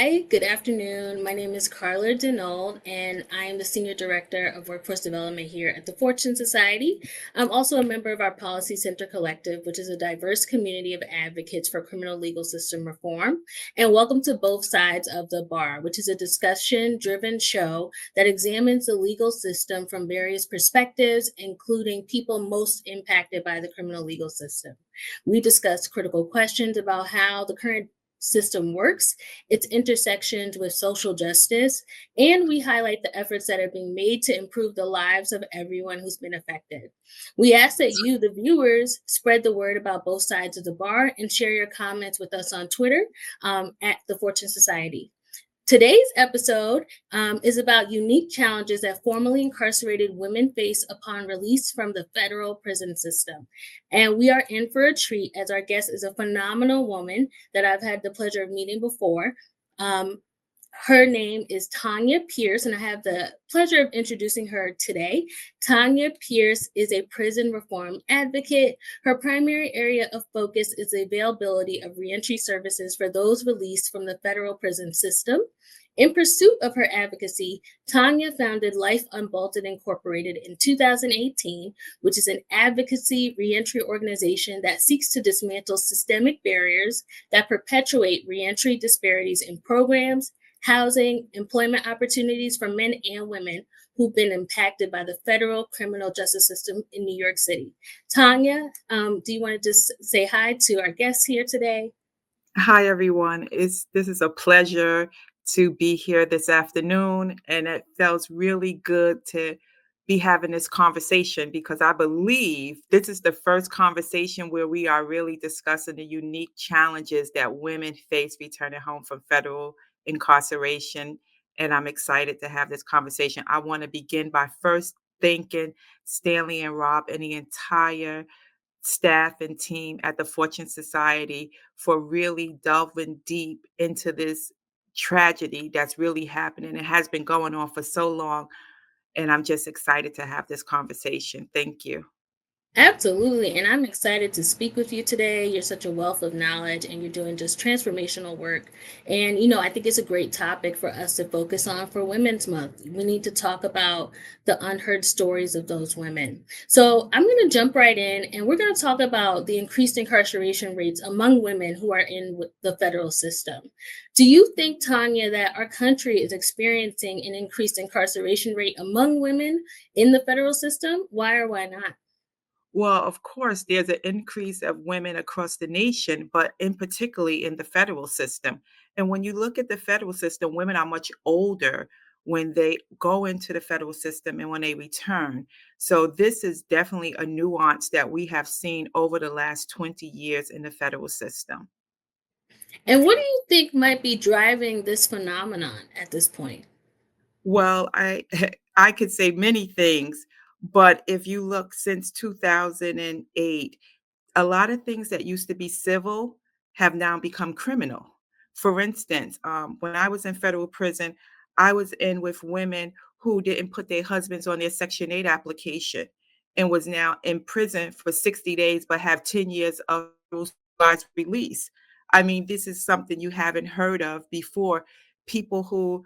Hi, good afternoon. My name is Carla Denold, and I am the Senior Director of Workforce Development here at the Fortune Society. I'm also a member of our Policy Center Collective, which is a diverse community of advocates for criminal legal system reform. And welcome to Both Sides of the Bar, which is a discussion driven show that examines the legal system from various perspectives, including people most impacted by the criminal legal system. We discuss critical questions about how the current system works, its intersections with social justice, and we highlight the efforts that are being made to improve the lives of everyone who's been affected. We ask that you, the viewers, spread the word about both sides of the bar and share your comments with us on Twitter at the Fortune Society. Today's episode is about unique challenges that formerly incarcerated women face upon release from the federal prison system. And we are in for a treat as our guest is a phenomenal woman that I've had the pleasure of meeting before. Um, Her name is Tanya Pierce, and I have the pleasure of introducing her today. Tanya Pierce is a prison reform advocate. Her primary area of focus is the availability of reentry services for those released from the federal prison system. In pursuit of her advocacy, Tanya founded Life Unbolted Incorporated in 2018, which is an advocacy reentry organization that seeks to dismantle systemic barriers that perpetuate reentry disparities in programs, housing, employment opportunities for men and women who've been impacted by the federal criminal justice system in New York City. Tanya, do you want to just say hi to our guests here today? Hi, everyone. This is a pleasure to be here this afternoon, and it feels really good to be having this conversation because I believe this is the first conversation where we are really discussing the unique challenges that women face returning home from federal incarceration. And I'm excited to have this conversation. I want to begin by first thanking Stanley and Rob and the entire staff and team at the Fortune Society for really delving deep into this tragedy that's really happening. It has been going on for so long, and I'm just excited to have this conversation. Thank you. Absolutely. And I'm excited to speak with you today. You're such a wealth of knowledge and you're doing just transformational work. And, I think it's a great topic for us to focus on for Women's Month. We need to talk about the unheard stories of those women. So I'm going to jump right in and we're going to talk about the increased incarceration rates among women who are in the federal system. Do you think, Tanya, that our country is experiencing an increased incarceration rate among women in the federal system? Why or why not? Well, of course, there's an increase of women across the nation, but in particularly in the federal system. And when you look at the federal system, women are much older when they go into the federal system and when they return. So this is definitely a nuance that we have seen over the last 20 years in the federal system. And what do you think might be driving this phenomenon at this point? Well, I I could say many things, but if you look since 2008, a lot of things that used to be civil have now become criminal. For instance, when I was in federal prison, I was in with women who didn't put their husbands on their Section 8 application and was now in prison for 60 days, but have 10 years of supervised release. I mean, this is something you haven't heard of before. People who,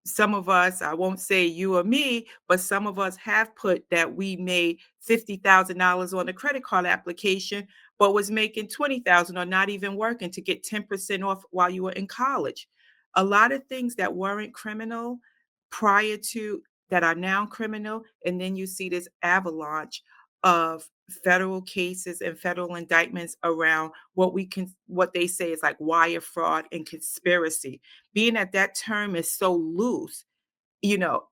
some of us, I won't say you or me, but some of us have put that we made $50,000 on a credit card application, but was making 20,000 or not even working to get 10% off while you were in college. A lot of things that weren't criminal prior to that are now criminal. And then you see this avalanche of federal cases and federal indictments around what they say is like wire fraud and conspiracy. Being that that term is so loose,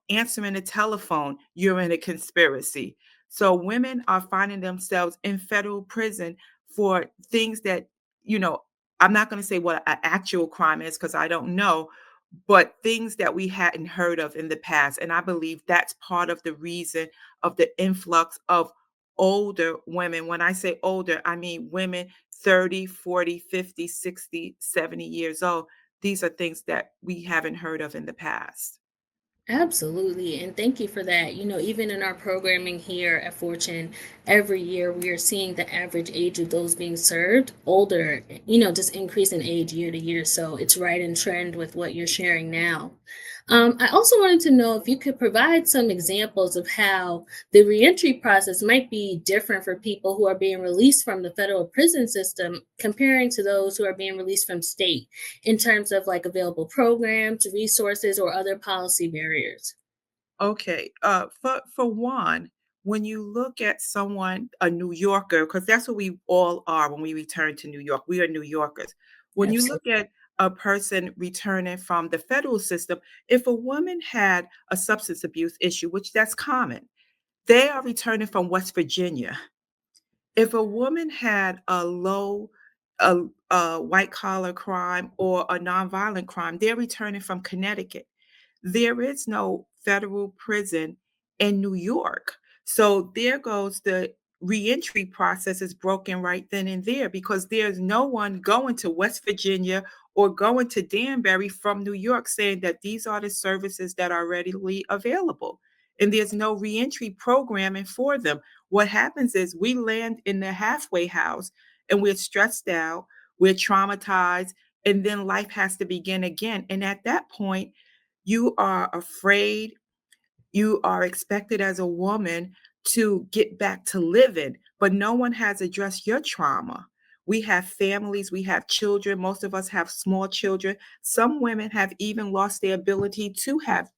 answering the telephone, you're in a conspiracy. So women are finding themselves in federal prison for things that, you know, I'm not going to say what an actual crime is because I don't know, but things that we hadn't heard of in the past. And I believe that's part of the reason of the influx of older women. When I say older, I mean women 30, 40, 50, 60, 70 years old. These are things that we haven't heard of in the past. Absolutely. And thank you for that. Even in our programming here at Fortune, every year we are seeing the average age of those being served older, just increase in age year to year. So it's right in trend with what you're sharing now. I also wanted to know if you could provide some examples of how the reentry process might be different for people who are being released from the federal prison system comparing to those who are being released from state in terms of like available programs, resources, or other policy barriers. Okay, for one, when you look at someone, a New Yorker, because that's what we all are when we return to New York. We are New Yorkers. When you look Absolutely. at a person returning from the federal system, if a woman had a substance abuse issue, which that's common, they are returning from West Virginia. If a woman had a white collar crime or a nonviolent crime, they're returning from Connecticut. There is no federal prison in New York. So there goes the reentry process is broken right then and there because there's no one going to West Virginia or going to Danbury from New York saying that these are the services that are readily available. And there's no reentry programming for them. What happens is we land in the halfway house and we're stressed out, we're traumatized, and then life has to begin again. And at that point, you are afraid, you are expected as a woman to get back to living, but no one has addressed your trauma. We have families, we have children. Most of us have small children. Some women have even lost their ability to have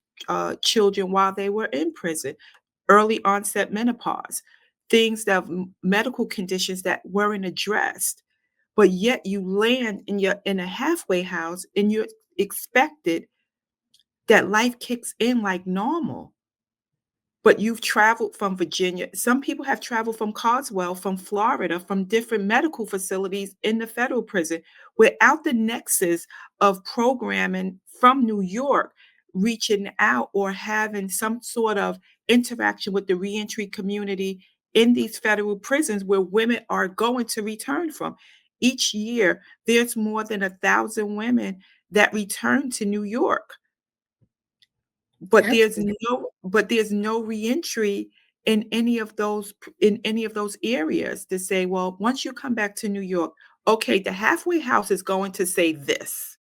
children while they were in prison. Early onset menopause, things that medical conditions that weren't addressed. But yet you land in a halfway house and you're expected that life kicks in like normal. But you've traveled from Virginia. Some people have traveled from Coswell, from Florida, from different medical facilities in the federal prison without the nexus of programming from New York reaching out or having some sort of interaction with the reentry community in these federal prisons where women are going to return from. Each year, there's more than 1,000 women that return to New York. Absolutely. But there's no reentry in any of those areas to say, "Well, once you come back to New York, okay, the halfway house is going to say this,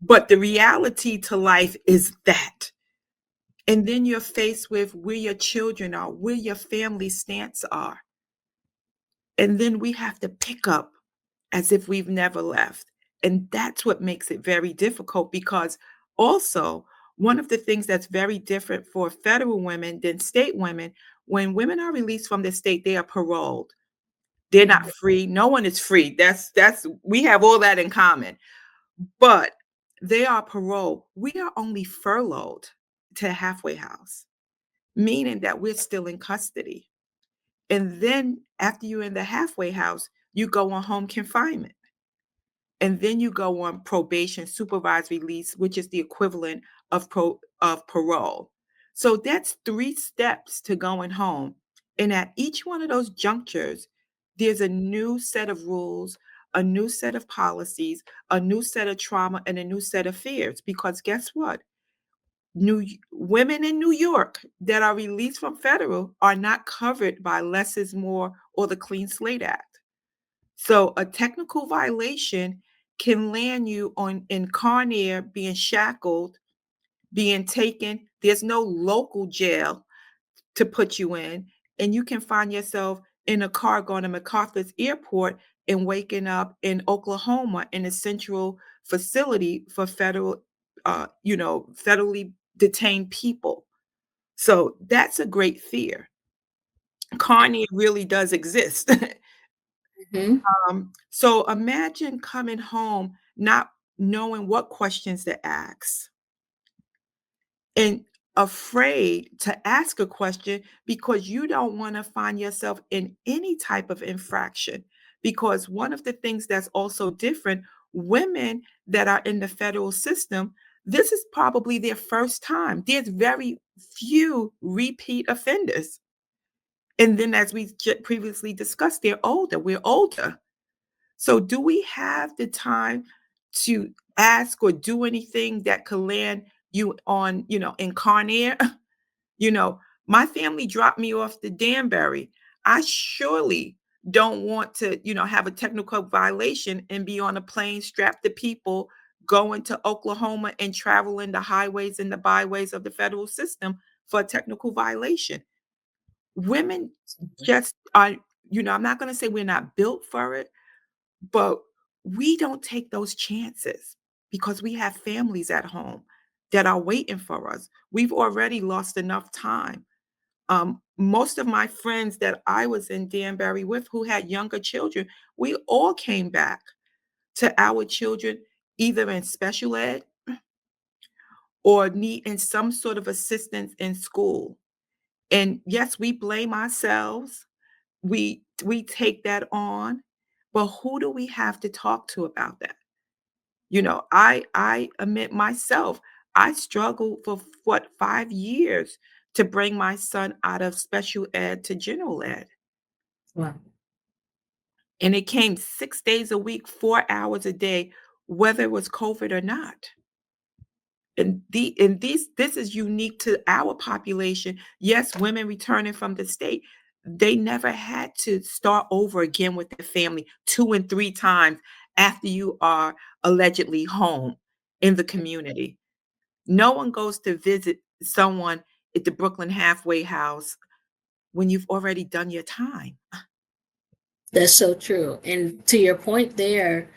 but the reality to life is that." And then you're faced with where your children are, where your family stance are, and then we have to pick up as if we've never left. And that's what makes it very difficult because also one of the things that's very different for federal women than state women, when women are released from the state, they are paroled. They're not Mhm. free. No one is free. That's we have all that in common. But they are paroled. We are only furloughed to halfway house, meaning that we're still in custody. And then after you're in the halfway house, you go on home confinement. And then you go on probation, supervised release, which is the equivalent of parole. So that's 3 steps to going home. And at each one of those junctures, there's a new set of rules, a new set of policies, a new set of trauma, and a new set of fears. Because guess what? Women in New York that are released from federal are not covered by Less is More or the Clean Slate Act. So a technical violation can land you on in Carnier being shackled, being taken. There's no local jail to put you in, and you can find yourself in a car going to MacArthur's airport and waking up in Oklahoma in a central facility for federally detained people. So that's a great fear. Carnier really does exist. Mhm. So imagine coming home not knowing what questions to ask and afraid to ask a question because you don't want to find yourself in any type of infraction. Because one of the things that's also different, women that are in the federal system, this is probably their first time. There's very few repeat offenders. And then, as we previously discussed, they're older. We're older. So, do we have the time to ask or do anything that could land in Carnier. You know, my family dropped me off to Danbury. I surely don't want to, have a technical violation and be on a plane strapped to people going to Oklahoma and traveling the highways and the byways of the federal system for a technical violation. Women just are, I'm not going to say we're not built for it, but we don't take those chances because we have families at home that are waiting for us. We've already lost enough time. Most of my friends that I was in Danbury with who had younger children, we all came back to our children either in special ed or needing some sort of assistance in school. And yes, we blame ourselves. We take that on, but who do we have to talk to about that? I admit myself, I struggled for what 5 years to bring my son out of special ed to general ed. Wow. And it came 6 days a week, 4 hours a day, whether it was COVID or not. And this is unique to our population. Yes, women returning from the state, they never had to start over again with their family 2 and 3 times after you are allegedly home in the community. No one goes to visit someone at the Brooklyn halfway house when you've already done your time. That's so true. And to your point there,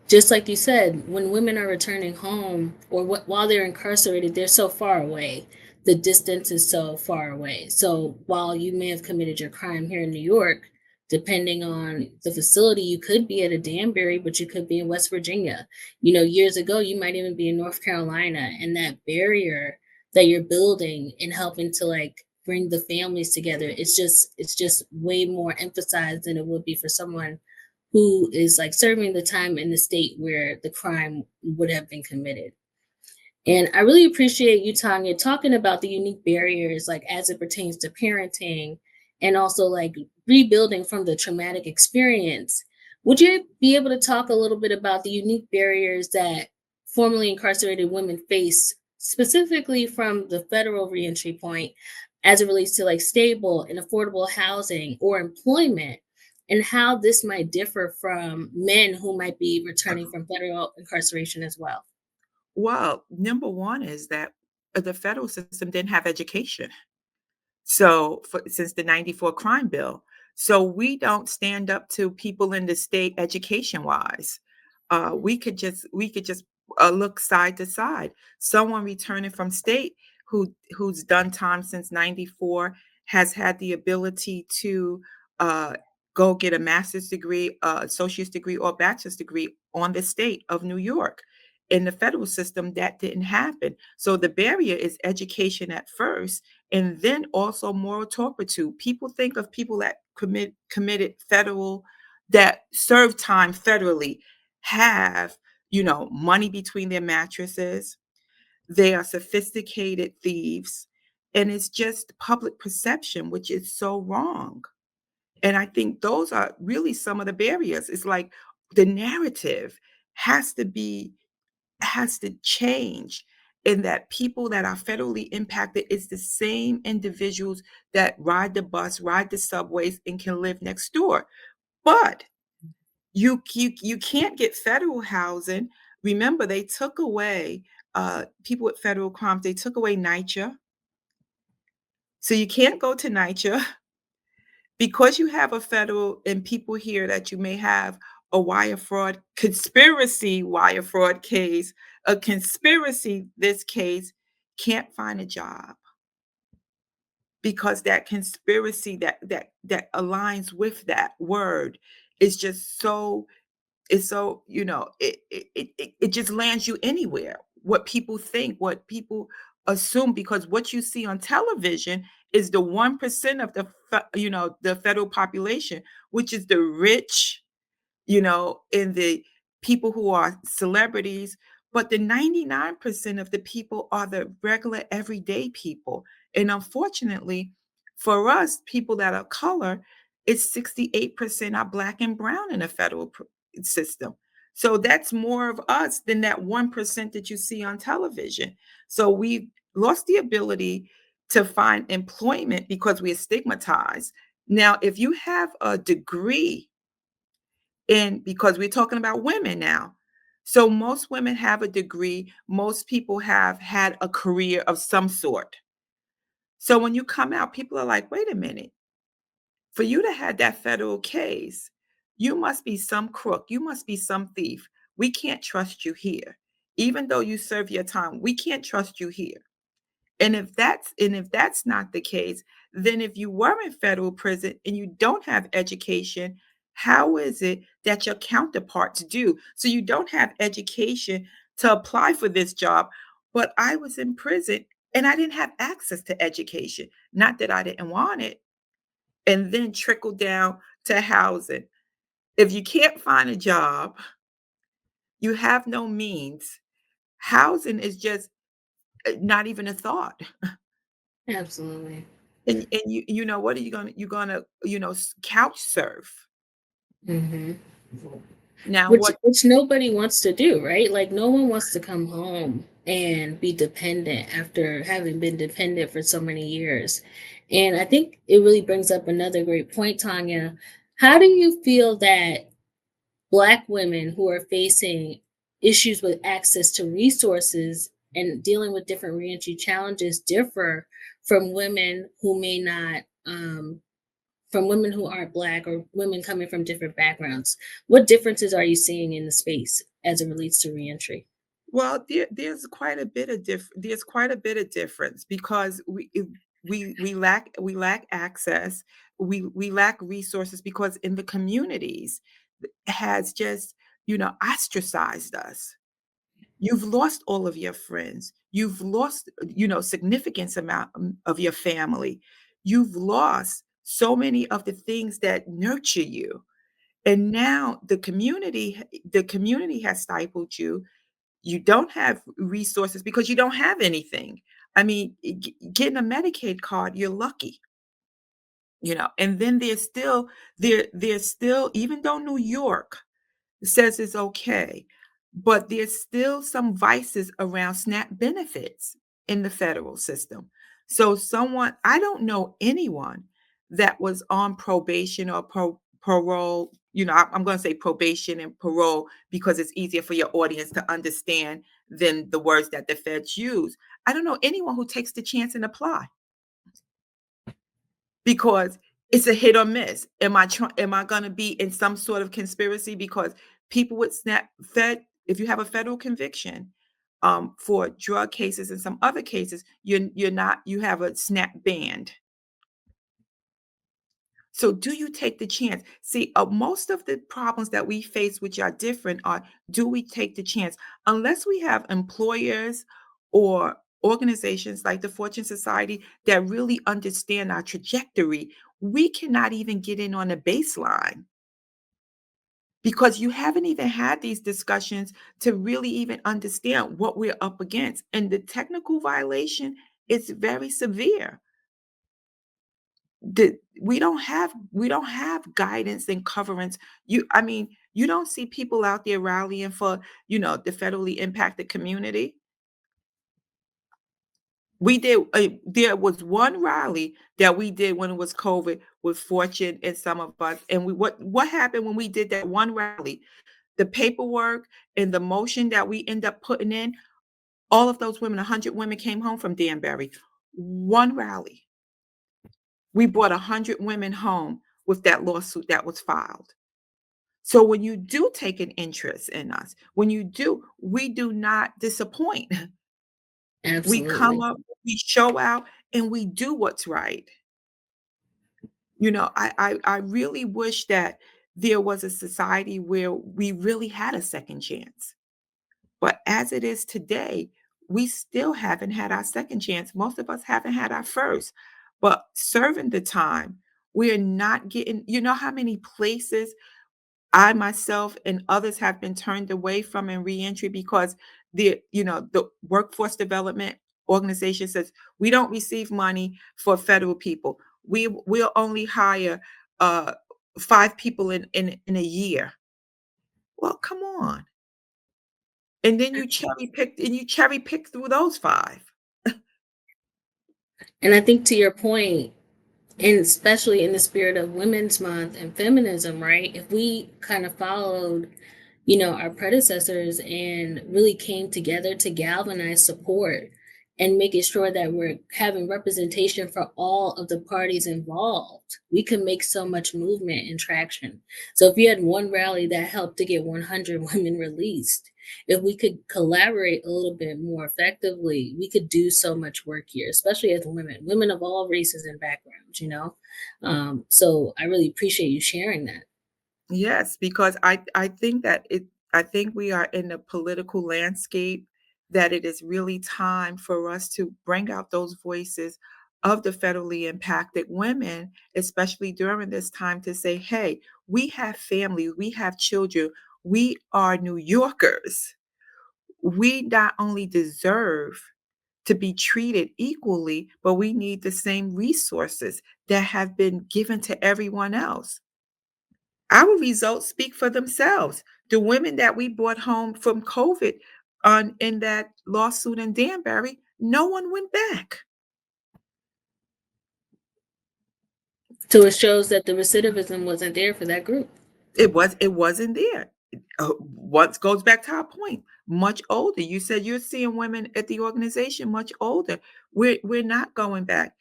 just like you said, when women are returning home or while they're incarcerated, they're so far away. The distance is so far away. So while you may have committed your crime here in New York, depending on the facility, you could be at a Danbury, but you could be in West Virginia. Years ago, you might even be in North Carolina. And that barrier that you're building and helping to like bring the families together, it's just way more emphasized than it would be for someone who is like serving the time in the state where the crime would have been committed. And I really appreciate you, Tanya, talking about the unique barriers, like as it pertains to parenting and also like rebuilding from the traumatic experience. Would you be able to talk a little bit about the unique barriers that formerly incarcerated women face, specifically from the federal reentry point, as it relates to like stable and affordable housing or employment, and how this might differ from men who might be returning from federal incarceration as well? Well, number one is that the federal system didn't have education. So, since the '94 crime bill. So, we don't stand up to people in the state education-wise. We could just look side to side. Someone returning from state who's done time since '94 has had the ability to, uh, go get a master's degree, associate's degree, or bachelor's degree on the state of New York. In the federal system, that didn't happen. So, the barrier is education at first, and then also moral turpitude. People think of people that committed federal that serve time federally have, money between their mattresses. They are sophisticated thieves. And it's just public perception, which is so wrong. And I think those are really some of the barriers. It's like the narrative has to be has to change in that people that are federally impacted is the same individuals that ride the bus, ride the subways, and can live next door. But you can't get federal housing. Remember, they took away people with federal crimes. They took away NYCHA, so you can't go to NYCHA. Because you have a federal and people here that you may have a wire fraud, conspiracy wire fraud case, a conspiracy this case, can't find a job because that conspiracy that aligns with that word is just so it's so, it just lands you anywhere. What people think, what people assume, because what you see on television is the 1% of the federal population, which is the rich, and the people who are celebrities, but the 99% of the people are the regular everyday people. And unfortunately, for us, people that are color, it's 68% are black and brown in the federal system. So that's more of us than that 1% that you see on television. So we lost the ability to find employment because we are stigmatized. Now, if you have a degree in, because we're talking about women now. So most women have a degree, most people have had a career of some sort. So when you come out, people are like, wait a minute, for you to have that federal case, you must be some crook, you must be some thief. We can't trust you here. Even though you serve your time, we can't trust you here. And if that's not the case, then if you were in federal prison and you don't have education, how is it that your counterparts do? So you don't have education to apply for this job, but I was in prison and I didn't have access to education. Not that I didn't want it, and then trickle down to housing. If you can't find a job, you have no means, housing is just not even a thought. Absolutely. And you know, what are you gonna, couch surf. Hmm. Now Which what which nobody wants to do, right? Like no one wants to come home and be dependent after having been dependent for so many years. And I think it really brings up another great point, Tanya. How do you feel that Black women who are facing issues with access to resources and dealing with different reentry challenges differ from women who may not from women who aren't Black or women coming from different backgrounds? What differences are you seeing in the space as it relates to reentry? well, there's quite a bit of difference because we lack access, we lack resources because in the communities has just, ostracized us. You've lost all of your friends. You've lost, significance amount of your family. You've lost so many of the things that nurture you. And now the community has stifled you. You don't have resources because you don't have anything. I mean, getting a Medicaid card, you're lucky. And then there's still, even though New York says it's okay, but there's still some vices around SNAP benefits in the federal system. So I don't know anyone that was on probation or parole. I'm going to say probation and parole because it's easier for your audience to understand than the words that the feds use. I don't know anyone who takes the chance and apply because it's a hit or miss. Am I gonna be in some sort of conspiracy? Because people with if you have a federal conviction, for drug cases and some other cases, you're not you have a SNAP band. So do you take the chance? See, most of the problems that we face, which are different, are, do we take the chance? Unless we have employers or organizations like the Fortune Society that really understand our trajectory, we cannot even get in on a baseline because you haven't even had these discussions to really even understand what we're up against. And the technical violation is very severe. We don't have guidance and coverance. You don't see people out there rallying for, the federally impacted community. There was one rally that we did when it was COVID with Fortune and some of us. And what happened when we did that one rally? The paperwork and the motion that we end up putting in, all of those women, 100 women came home from Danbury. One rally. We brought 100 women home with that lawsuit that was filed. So when you do take an interest in us, we do not disappoint. We come Absolutely. up, we show out, and we do what's right. I really wish that there was a society where we really had a second chance. But as it is today, we still haven't had our second chance. Most of us haven't had our first. But serving the time, we're not getting, how many places I myself and others have been turned away from in reentry because the workforce development organization says we don't receive money for federal people. We'll only hire uh 5 people in a year. Well, come on. And then you cherry pick through those 5. And I think to your point, and especially in the spirit of Women's Month and feminism, right? If we kind of followed, our predecessors and really came together to galvanize support and making sure that we're having representation for all of the parties involved, we can make so much movement and traction. So if you had one rally that helped to get 100 women released, if we could collaborate a little bit more effectively, we could do so much work here, especially as women of all races and backgrounds. So I really appreciate you sharing that. Yes, because I think we are in a political landscape that it is really time for us to bring out those voices of the federally impacted women, especially during this time to say, "Hey, we have family, we have children, we are New Yorkers. We not only deserve to be treated equally, but we need the same resources that have been given to everyone else." Our results speak for themselves. The women that we brought home from COVID on in that lawsuit in Danbury, no one went back. So it shows that the recidivism wasn't there for that group. It wasn't there. What goes back to our point, much older. You said you're seeing women at the organization much older. We're not going back.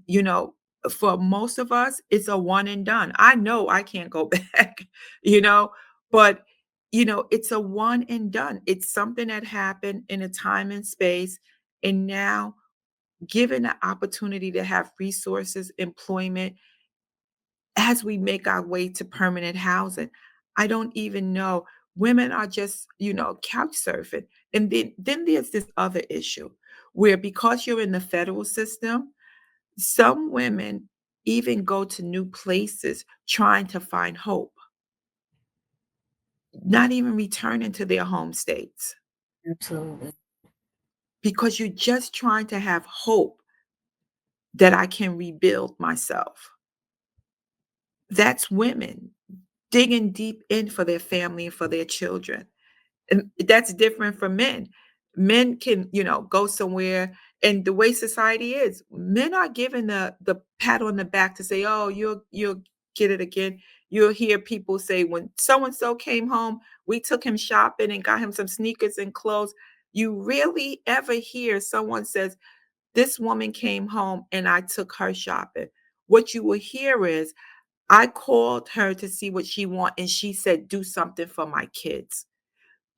You know, for most of us, it's a one and done. I know I can't go back, you know, but it's a one and done. It's something that happened in a time and space. And now, given the opportunity to have resources, employment, as we make our way to permanent housing, I don't even know. Women are just, couch surfing. And then there's this other issue where because you're in the federal system, some women even go to new places trying to find hope, not even returning to their home states Absolutely. because you're just trying to have hope that I can rebuild myself. That's women digging deep in for their family and for their children. And that's different from men. Men can, go somewhere, and the way society is, men are given the pat on the back to say, "Oh, you'll get it again." You'll hear people say, "When so and so came home, we took him shopping and got him some sneakers and clothes." You rarely ever hear someone says, "This woman came home and I took her shopping." What you will hear is, "I called her to see what she want, and she said, 'Do something for my kids.'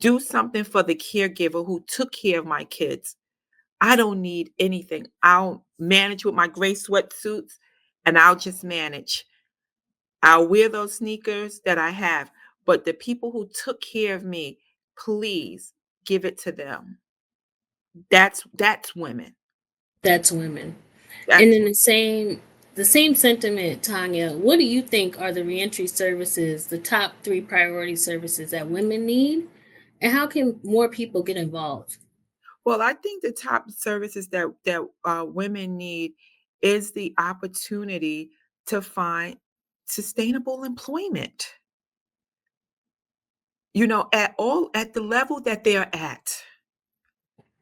Do something for the caregiver who took care of my kids. I don't need anything. I'll manage with my gray sweatsuits and I'll just manage. I'll wear those sneakers that I have. But the people who took care of me, please give it to them." That's women. That's women. And That's in the same sentiment, Tanya, what do you think are the reentry services, the top three priority services that women need? And how can more people get involved? Well, I think the top services that women need is the opportunity to find sustainable employment. At the level that they're at.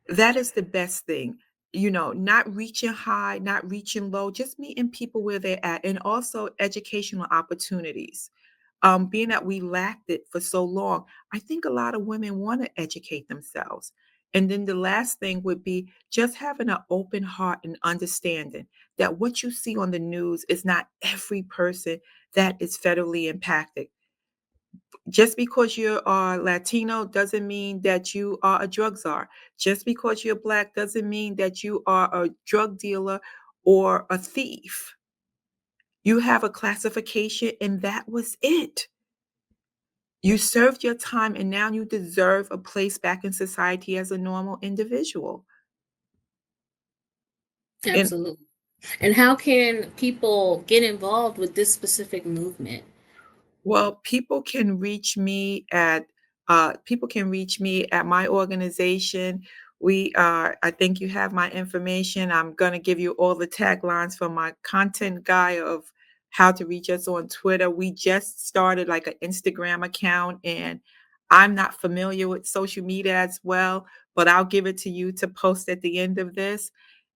That is the best thing. Not reaching high, not reaching low, just meeting people where they're at, and also educational opportunities. Being that we lacked it for so long, I think a lot of women want to educate themselves. And then the last thing would be just having an open heart and understanding that what you see on the news is not every person that is federally impacted. Just because you are Latino doesn't mean that you are a drug czar. Just because you're Black doesn't mean that you are a drug dealer or a thief. You have a classification, and that was it. You served your time, and now you deserve a place back in society as a normal individual. And Absolutely. And how can people get involved with this specific movement? Well, people can reach me at my organization. I think you have my information. I'm gonna give you all the taglines from my content guy of how to reach us on Twitter. We just started like an Instagram account, and I'm not familiar with social media as well, but I'll give it to you to post at the end of this.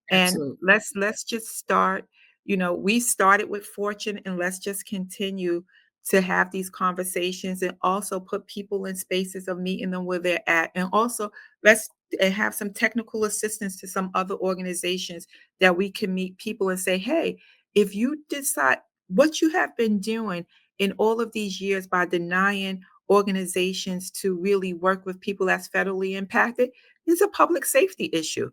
And Absolutely. let's just start, we started with Fortune, and let's just continue to have these conversations and also put people in spaces of meeting them where they're at. And also let's have some technical assistance to some other organizations that we can meet people and say, hey, if you decide what you have been doing in all of these years by denying organizations to really work with people that's federally impacted is a public safety issue.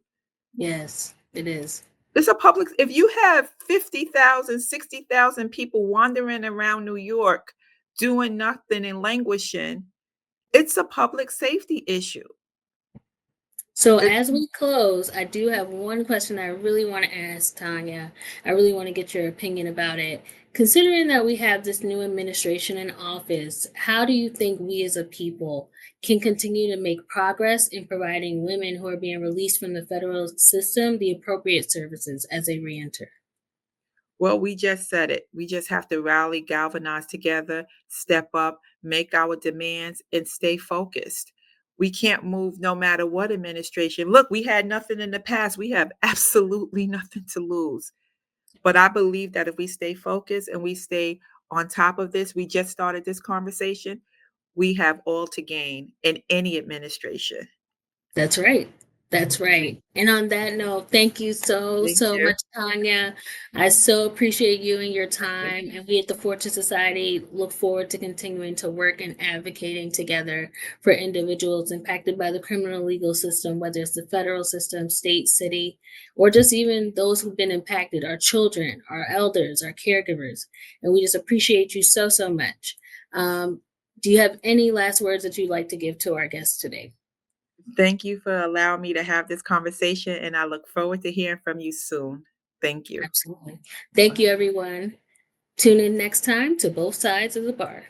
Yes, it is. It's a public if you have 50,000, 60,000 people wandering around New York doing nothing and languishing, it's a public safety issue. So It as we close, I do have one question I really want to ask Tanya. I really want to get your opinion about it. Considering that we have this new administration in office, how do you think we as a people can continue to make progress in providing women who are being released from the federal system the appropriate services as they reenter? well, we just said it. We just have to rally, galvanize together, step up, make our demands, and stay focused. We can't move no matter what administration. Look, we had nothing in the past. We have absolutely nothing to lose. But I believe that if we stay focused and we stay on top of this, we just started this conversation, we have all to gain in any administration. That's right. That's right. And on that note, thank you so, Thank so you. much, Tanya. I so appreciate you and your time. And we at the Fortune Society look forward to continuing to work and advocating together for individuals impacted by the criminal legal system, whether it's the federal system, state, city, or just even those who've been impacted, our children, our elders, our caregivers. And we just appreciate you so, so much. Um, do you have any last words that you'd like to give to our guests today? Thank you for allowing me to have this conversation, and I look forward to hearing from you soon. Thank you. Absolutely. Thank you, everyone. Tune in next time to Both Sides of the Bar.